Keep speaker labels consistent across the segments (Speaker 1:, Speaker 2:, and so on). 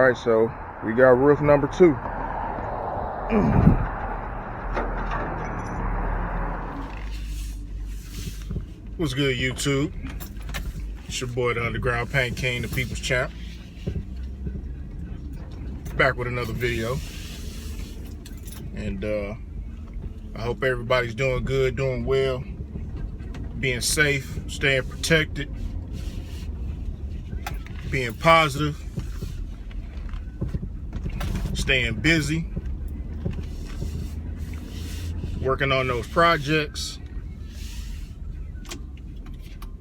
Speaker 1: Alright, so we got roof number 2.
Speaker 2: What's good, YouTube? It's your boy, the Underground Paint King, the People's Champ. Back with another video. And I hope everybody's doing good, doing well, being safe, staying protected, being positive, staying busy, working on those projects,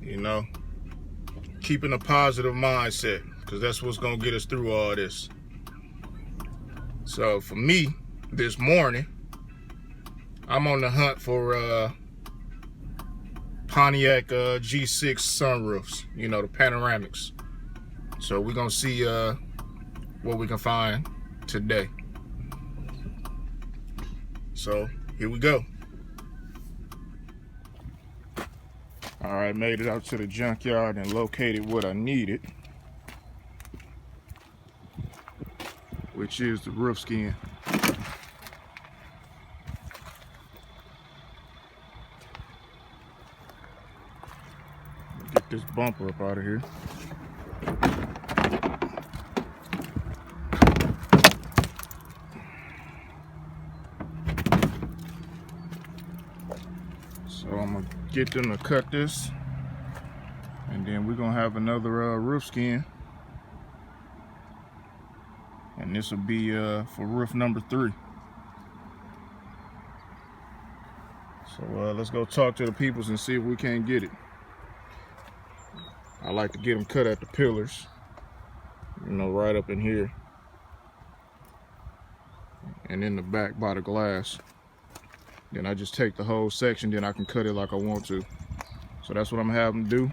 Speaker 2: you know, keeping a positive mindset, because that's what's going to get us through all this. So for me, this morning, I'm on the hunt for Pontiac G6 sunroofs, you know, the Panoramics. So we're going to see what we can find today. So here we go. All right, made it out to the junkyard and located what I needed, which is the roof skin. Get this bumper up out of here. So I'm gonna get them to cut this, and then we're gonna have another roof skin, and this will be for roof number 3. So let's go talk to the peoples and see if we can't get it. I like to get them cut at the pillars, you know, right up in here and in the back by the glass. Then I just take the whole section, then I can cut it like I want to. So that's what I'm gonna have them do.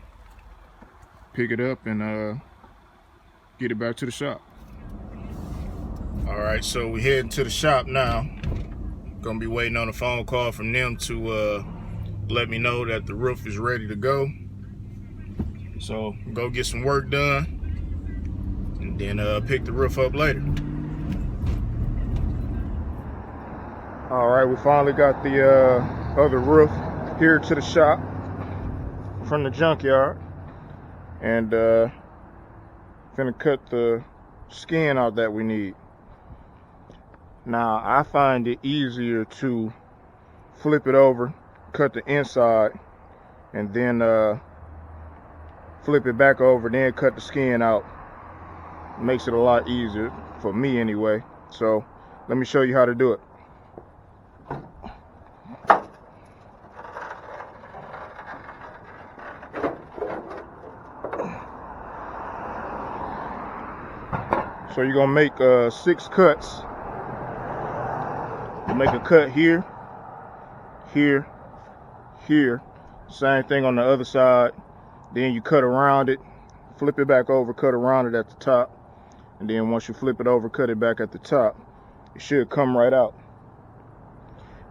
Speaker 2: Pick it up and get it back to the shop. All right, so we're heading to the shop now. Gonna be waiting on a phone call from them to let me know that the roof is ready to go. So go get some work done and then pick the roof up later.
Speaker 1: All right, we finally got the other roof here to the shop from the junkyard, and finna cut the skin out that we need. Now, I find it easier to flip it over, cut the inside, and then flip it back over, then cut the skin out. Makes it a lot easier for me anyway. So let me show you how to do it. So you're gonna make 6 cuts. You make a cut here, here, here. Same thing on the other side. Then you cut around it, flip it back over, cut around it at the top. And then once you flip it over, cut it back at the top. It should come right out.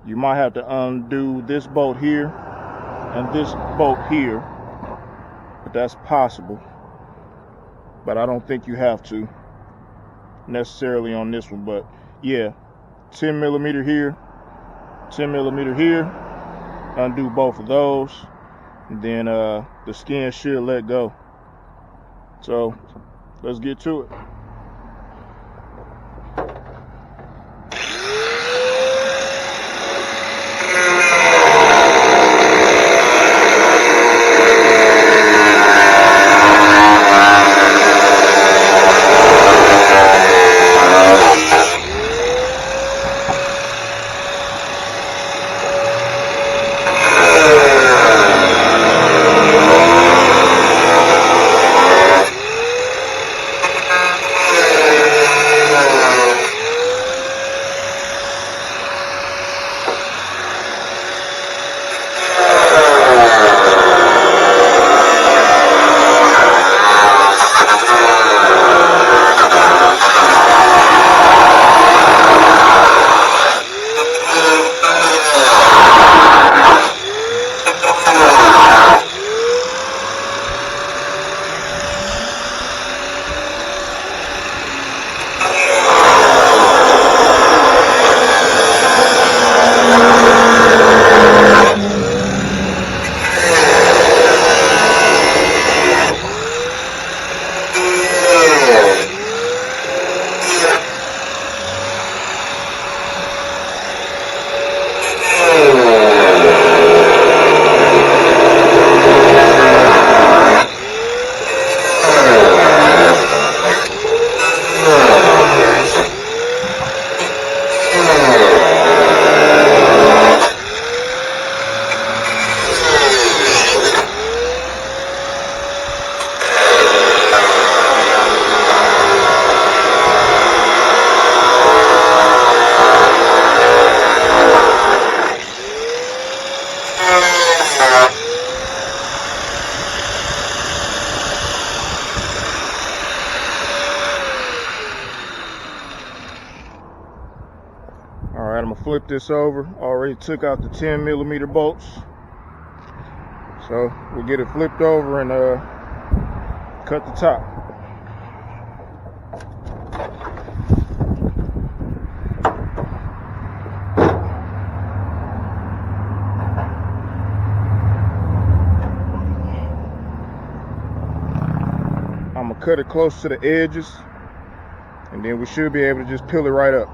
Speaker 1: You might have to undo this bolt here and this bolt here, but that's possible. But I don't think you have to necessarily on this one. But yeah, 10 millimeter here, 10 millimeter here. Undo both of those, and then the skin should let go. So let's get to it. Alright, I'm gonna flip this over. Already took out the 10mm bolts. So we'll get it flipped over and cut the top. I'm gonna cut it close to the edges, and then we should be able to just peel it right up.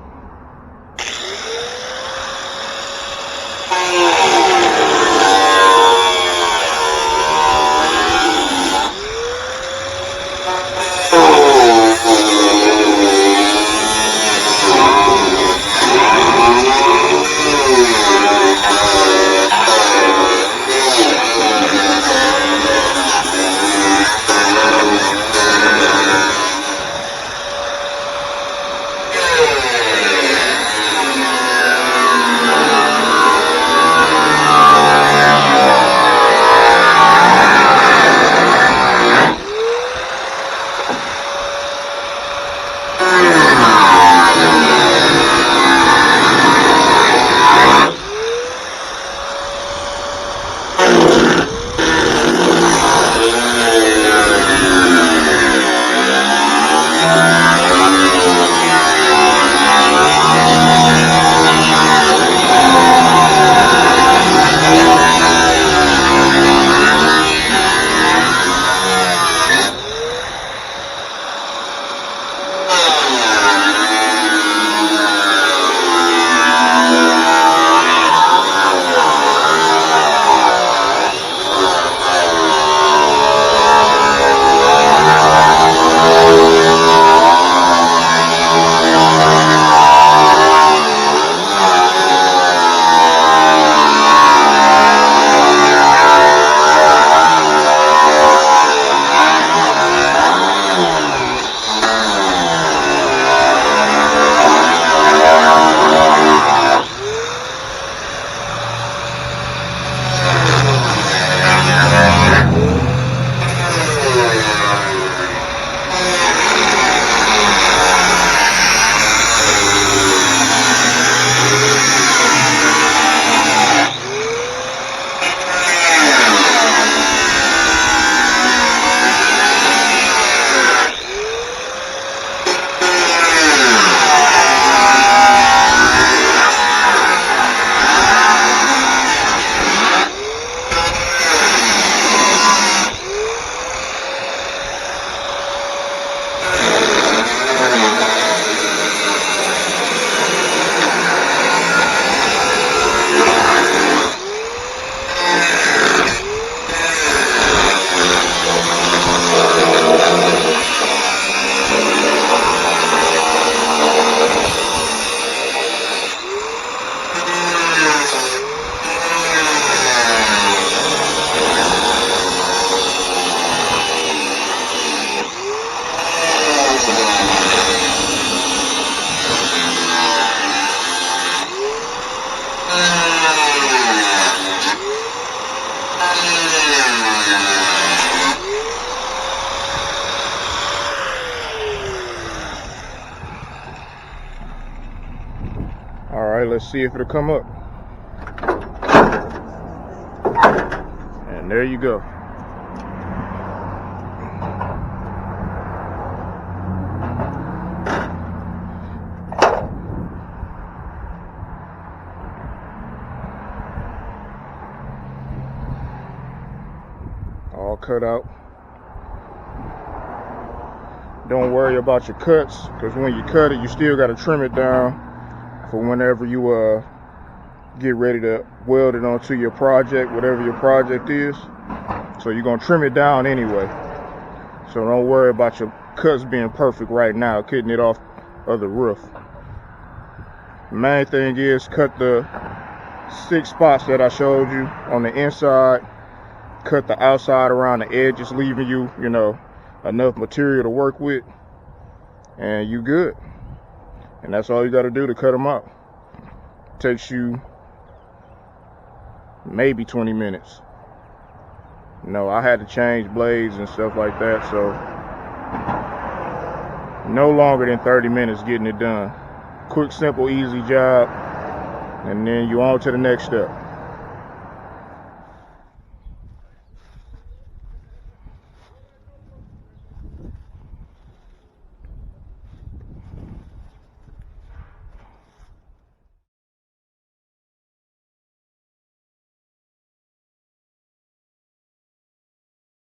Speaker 1: Alright, let's see if it'll come up. And there you go. All cut out. Don't worry about your cuts, because when you cut it, you still got to trim it down for whenever you get ready to weld it onto your project, whatever your project is. So you're going to trim it down anyway. So don't worry about your cuts being perfect right now, cutting it off of the roof. The main thing is cut the 6 spots that I showed you on the inside. Cut the outside around the edges, leaving you, enough material to work with, and you good. And that's all you got to do to cut them out. Takes you maybe 20 minutes. I had to change blades and stuff like that, so no longer than 30 minutes getting it done. Quick, simple, easy job. and then you on to the next step.